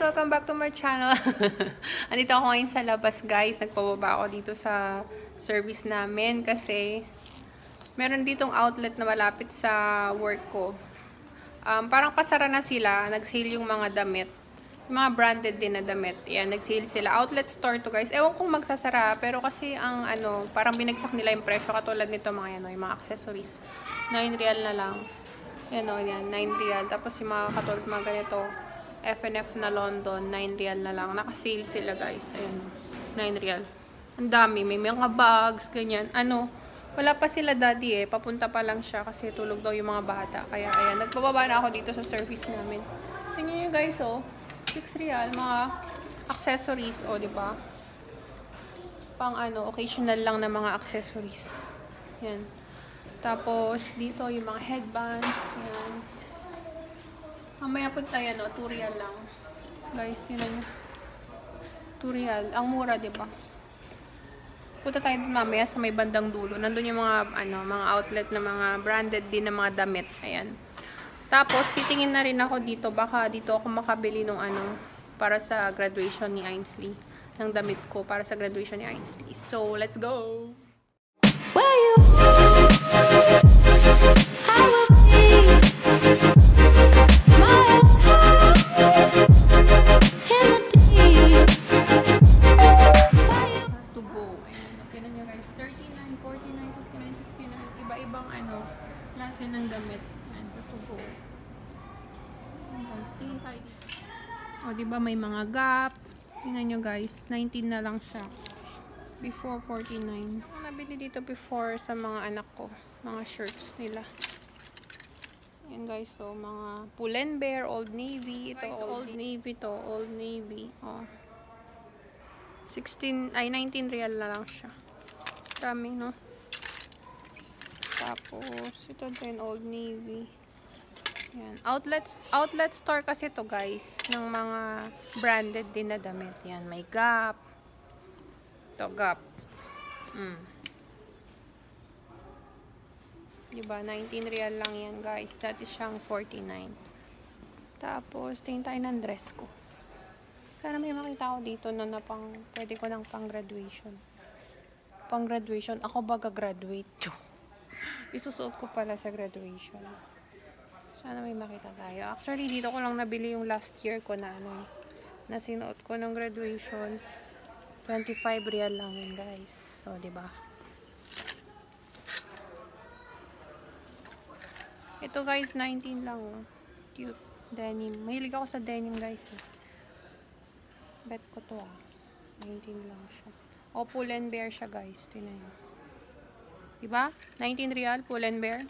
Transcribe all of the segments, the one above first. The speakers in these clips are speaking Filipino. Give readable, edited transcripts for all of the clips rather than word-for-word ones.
Welcome back to my channel. Andito ako ngayon sa labas, guys. Nagpababa ako dito sa service namin kasi meron ditong outlet na malapit sa work ko. Parang pasara na sila. Nag-sale yung mga damit. Yung mga branded din na damit. Yan, nag-sale sila. Outlet store to, guys. Ewan kung magsasara, pero kasi ang parang binagsak nila yung presyo katulad nito mga yung mga accessories. 9 real na lang. Yan o, yan. 9 real. Tapos yung mga katulad mga ganito, F&F na London, 9 real na lang. Naka-sale sila, guys. Ayan, 9 real. Ang dami. May mga bags, ganyan. Wala pa sila daddy eh. Papunta pa lang siya kasi tulog daw yung mga bata. Kaya, ayan. Nagbababa na ako dito sa service namin. Tingnan nyo, guys, oh. 6 real. Mga accessories, oh, diba? Pang, occasional lang na mga accessories. Yan. Tapos, dito, yung mga headbands. Yan. Mamaya punta yan, 2 real lang. Guys, tingnan nyo. 2 real. Ang mura, diba? Punta tayo mamaya sa may bandang dulo. Nandun yung mga, mga outlet na mga branded din na mga damit. Ayan. Tapos, titingin na rin ako dito. Baka dito ako makabili ng para sa graduation ni Ainsley. Ng damit ko para sa graduation ni Ainsley. So, let's go! Where you klase ng damit. Ayan, sa tubo. Ayan, guys. Tingin tayo dito. O, diba may mga Gap. Tingnan nyo, guys. 19 na lang siya. Before 49. Ako nabili dito before sa mga anak ko. Mga shirts nila. Ayan, guys. So, mga Pull&Bear, Old Navy. Ito, guys, Old Navy to. Old Navy. O. 19 real na lang siya. Dami, no? Tapos, ito din, Old Navy. Yan. Outlet store kasi to, guys. Ng mga branded din na damit. Yan, may Gap. Ito, Gap. Diba, 19 real lang yan, guys. Dati siyang 49. Tapos, tingin tayo ng dress ko. Sana may makita ko dito na pwede ko lang pang graduation. Pang graduation. Ako ba gagraduate? Isusuot ko pala sa graduation. Sana may makita tayo. Actually, dito ko lang nabili yung last year ko na na sinuot ko ng graduation. 25 real lang yun, guys. So, diba? Ito, guys, 19 lang. Oh. Cute. Denim. Mahilig ako sa denim, guys. Bet ko to, 19 lang siya. O, Pull&Bear siya, guys. Tingnan nyo. Diba? 19 real, Pull&Bear.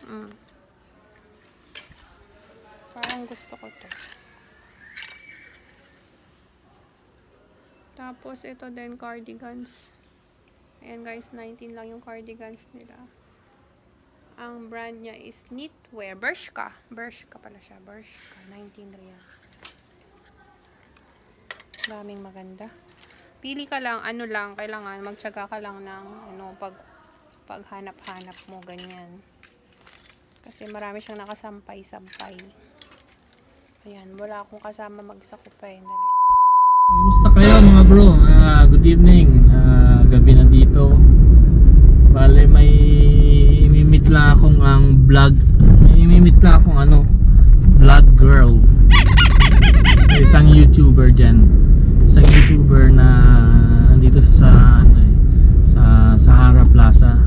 Parang gusto ko to. Tapos, ito din, cardigans. Ayan, guys, 19 lang yung cardigans nila. Ang brand niya is Knitwear. Bershka. Bershka pala siya. Bershka. 19 real. Daming maganda. Pili ka lang, kailangan magtiyaga ka lang ng, paghanap-hanap mo, ganyan. Kasi marami siyang nakasampay-sampay. Ayan, wala akong kasama magsakupay. Kumusta kayo mga bro? Good evening. Gabi na dito. Bale, may imimit lang akong vlog. Imimit lang akong vlog girl. Isang YouTuber dyan. Isang YouTuber na nandito sa Sahara Plaza.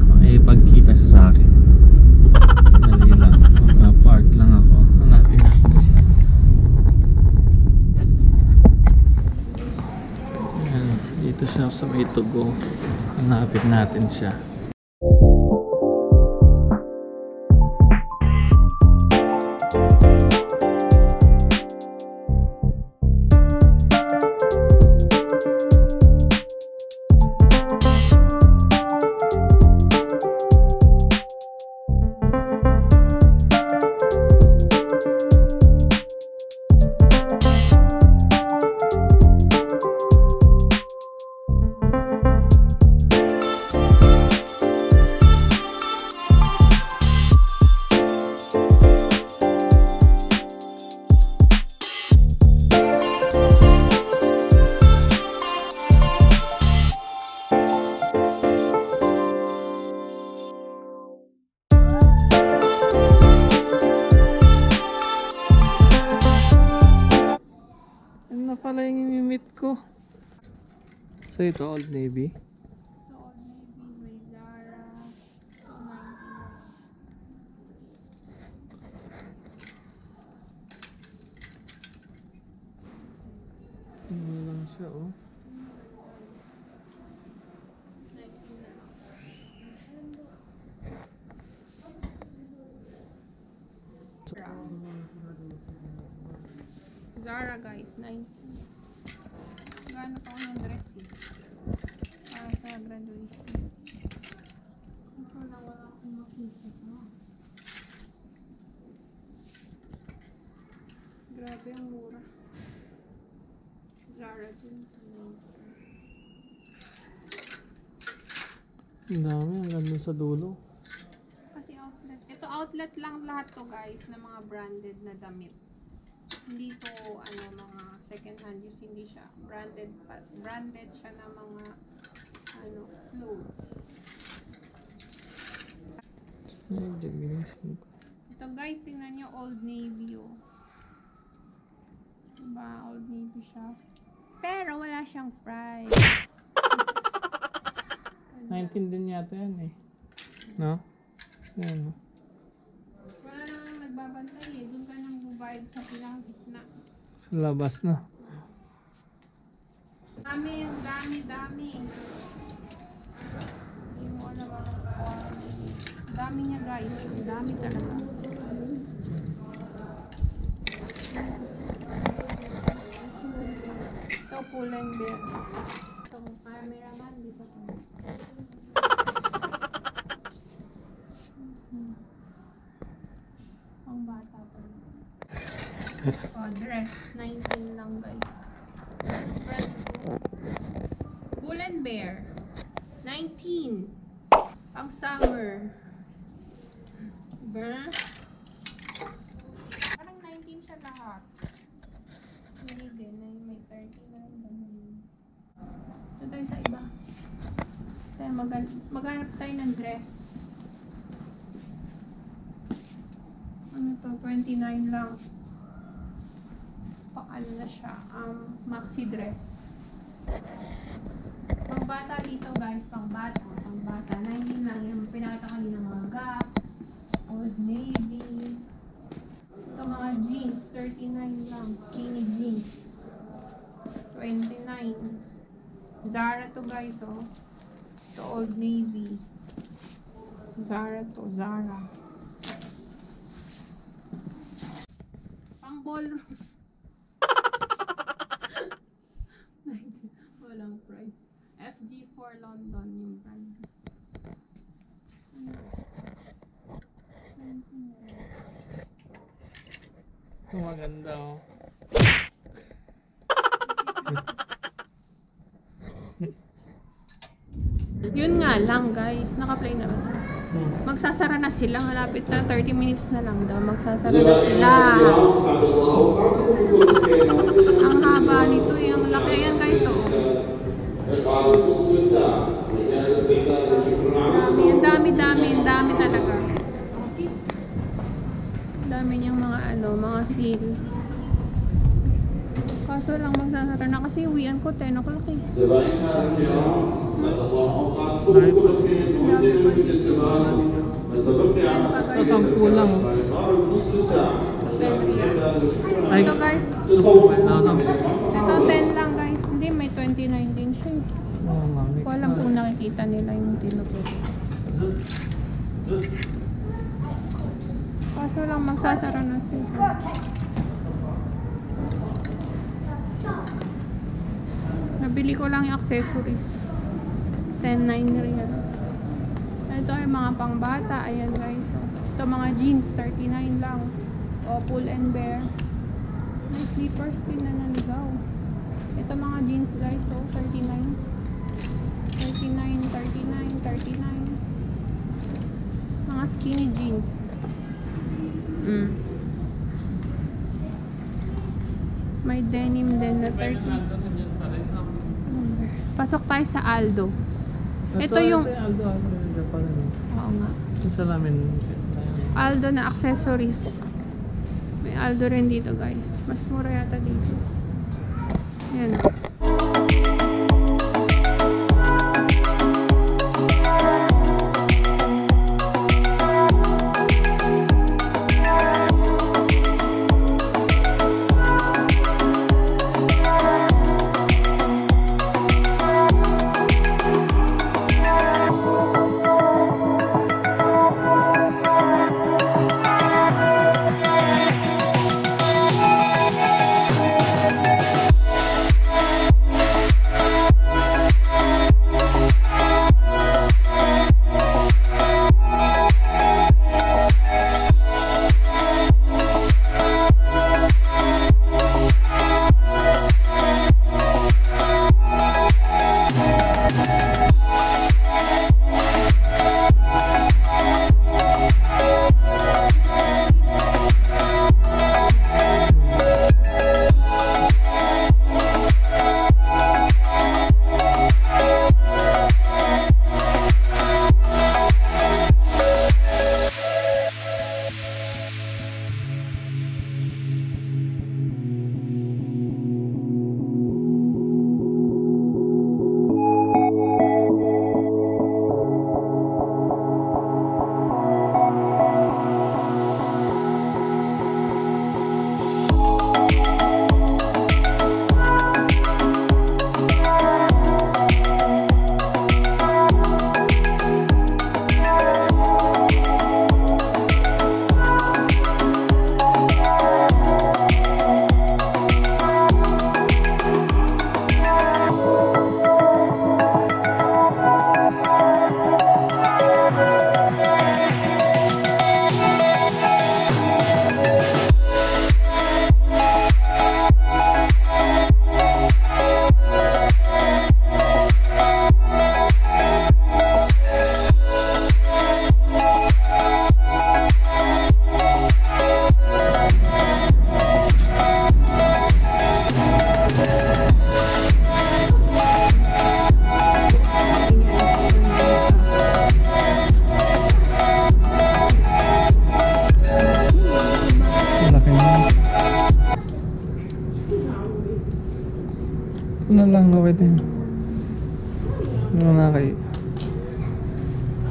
Pagkita siya sa akin. Dali lang. Mag-park lang ako. Hanapin natin siya. Ayan, dito siya sa may tugo. Hanapin natin siya. pala yung imimit ko. So ito, Old Navy. Ito, Old Navy, may Zara. 290 lang. Ano lang siya, oh. 19 na lang. Zara guys, 19. Gano pa ako ng dress eh. Para sa graduation. Kaso lang wala akong makita. Grabe ang mura. Zara din. Ang dami, ang ganda sa dulo. Kasi outlet. Ito outlet lang lahat to guys na mga branded na damit. Hindi to ano mga second hand use, hindi siya branded branded siya na mga ano clothes. Ito guys, tingnan nyo, Old Navy oh. Diba, Old Navy siya. Pero wala siyang price. 19 din yata yan eh. No? Yan. Wala namang nagbabantay eh. Doon ka nang bubayad sa pinakagitna. Sa labas na. Dami. Hindi mo alam ang dami niya guys. Dami talaga. Ito, Pull&Bear. Itong cameraman, di ba ito? Ang bata pa. Oh, dress. 19 lang guys. Pull&Bear. 19. Pang summer. Diba? Parang 19 siya lahat. Hindi din. May 30 na rin. Ito tayo sa iba. Tayo maghanap tayo ng dress. Ano to? 29 lang. Pang ano na siya. Maxi dress. Pang bata dito guys. Pang bata. 19 lang. Yung pinakita kanina mga Gap. Old Navy. Ito mga jeans. 39 lang. Skinny jeans. 29. Zara to guys oh. Ito Old Navy. Zara to. Zara. Pang ballroom. Walang price. FG4 London yung brand. Ito maganda oh. Yun nga lang guys, naka-play na. Magsasara na sila, malapit na 30 minutes na lang daw. Magsasara na sila. Ang haba nito, yung laki yan guys, oh. Dami talaga. Dami niyang mga ano, mga sale. Kaso lang magsasara na kasi uwian ko 10 o'clock eh. Ito ang kulang. Ay, Ito guys, ito 10 lang guys. Hindi, may 29 din siya. Oo nga, mix Ko alam na. kung nakikita nila yung tinupod. Kaso lang magsasara na sila. Nabili ko lang yung accessories. 10.9 real. Ito ay mga pangbata. Ayan guys. Ito mga jeans. 39 lang. O Pull&Bear. May slippers din na naligaw. Ito mga jeans guys. So 39. 39. Mga skinny jeans. May denim din na 30. Pasok tayo sa Aldo. Ito yung Aldo pala. oo nga. Yung salamin. Aldo na accessories. May Aldo rin dito guys. Mas mura yata dito. Yan. Ano lang, okay din. Ano na kayo?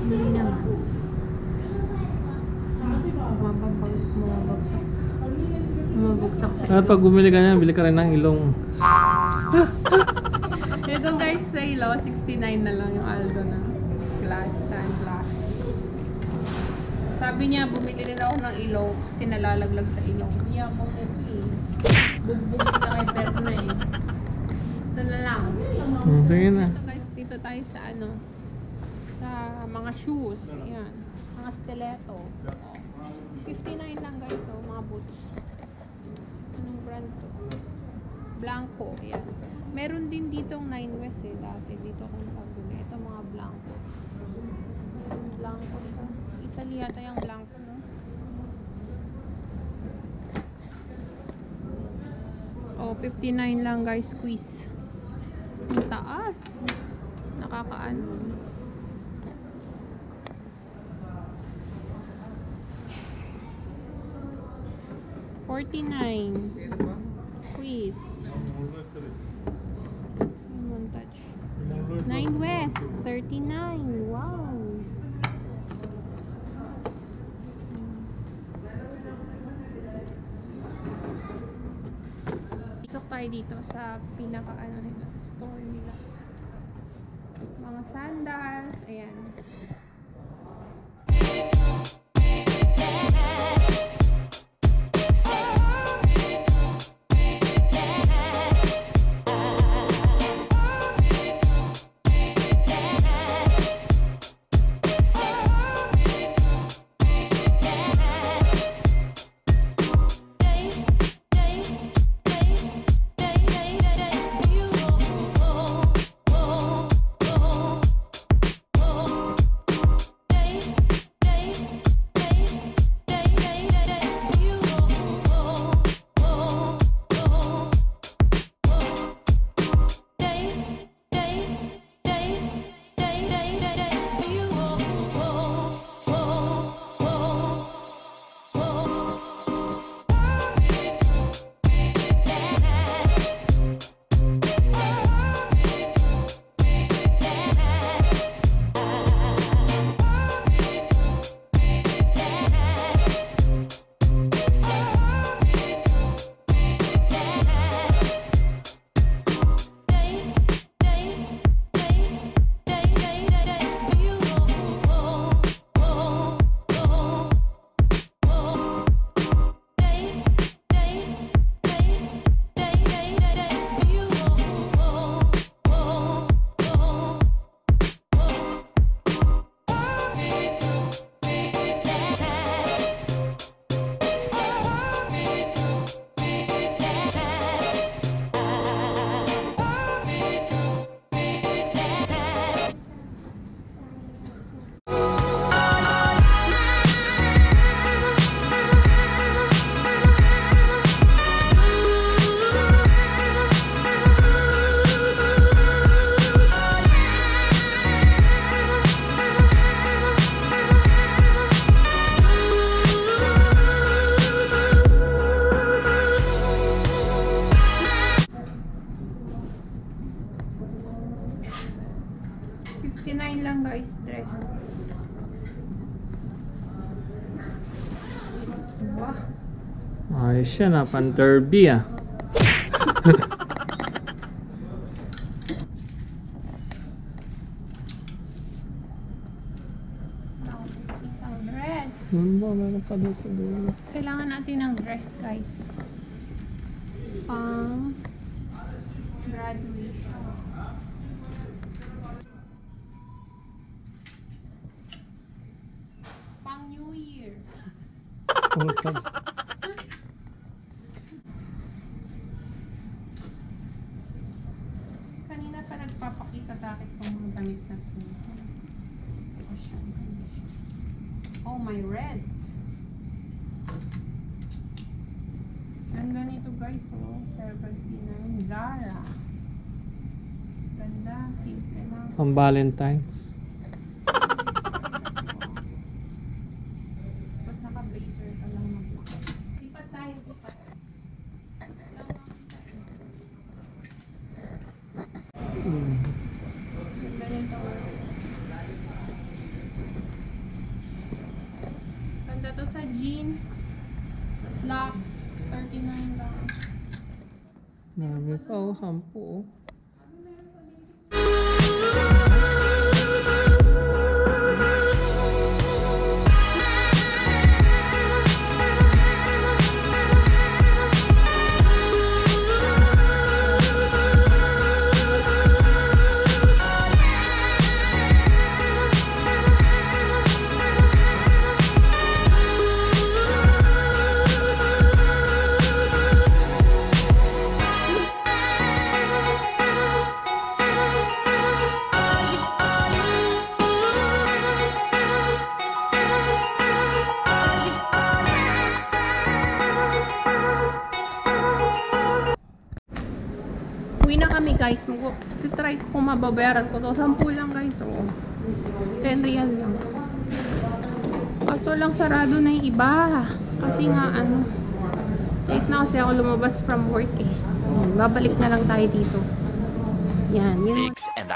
Hindi naman. Bumabagsak. Bumabagsak sa At pag bumili ka niya, bili ka rin ng ilong. Ito guys, sa ilo, 69 na lang yung Aldo na glass, sunglass. Sabi niya, bumili rin ako ng ilong kasi nalalaglag sa ilong. Hindi ako okay. Bugbog na kay Berna eh. Ito na lang. Sige na. Ito guys, dito tayo sa ano, sa mga shoes. Ayan. Mga stiletto. Oh. 59 lang guys, oh, mga boots. Anong brand to? Blanco. Ayan. Meron din ditong 9 West eh, dati. Dito kung pabili. Ito mga Blanco. Blanco to. Italy yata yung Blanco, no? Oh, 59 lang guys, squeeze. Ang taas. Nakakaano. $49. Squeeze. Montage. 9 West. 39. Wow. Isok tayo dito sa pinaka ano nila, store nila. Mga sandals. Ayan. lang guys, dress. Wow. Ayos siya na, pan-derby ah. Isang dress. Meron pa doon sa dulo. Kailangan natin ng dress guys. Pang graduation. Pang New Year. Kanina pa nagpapakita sa akin kung mga damit na ito. Oh, my red. Ang ganito guys, oh. 79. Zara. Ganda. Simple lang. Pang Valentine's. Tapos naka-blazer ka lang mag-look. Lipat tayo, lipat. Ganito. Ganda to sa jeans. Slacks. 39 lang. Marami pa oh, 10 oh. Uwi na kami guys. Try ko kung mababayaran ko to. 10 lang guys. Oh. 10 real lang. Kaso lang sarado na yung iba. Kasi nga ano. Late na kasi ako lumabas from work eh. Babalik na lang tayo dito. Yan. 6.5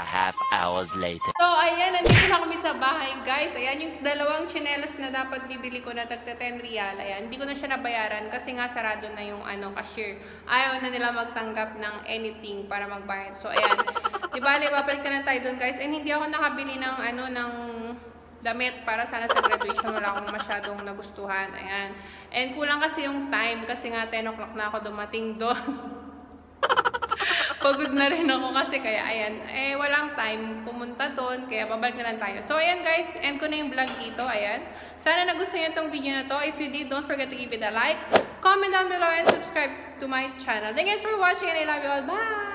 hours later. So, ayan, nandito na kami sa bahay, guys. Ayan, yung dalawang tsinelas na dapat bibili ko na tagta 10 real. Ayan, hindi ko na siya nabayaran kasi nga sarado na yung cashier. Ayaw na nila magtanggap ng anything para magbayad. So, ayan. Di bale, babalik na lang tayo dun, guys. And hindi ako nakabili ng, ng damit para sana sa graduation. Wala akong masyadong nagustuhan. Ayan. And kulang kasi yung time kasi nga 10 o'clock na ako dumating doon. Pagod na rin ako kasi kaya ayan, walang time pumunta doon, kaya babalik na lang tayo. So ayan guys, end ko na yung vlog dito, ayan. Sana nagustuhan niyo itong video na to. If you did, don't forget to give it a like, comment down below, and subscribe to my channel. Thank you guys for watching and I love you all. Bye!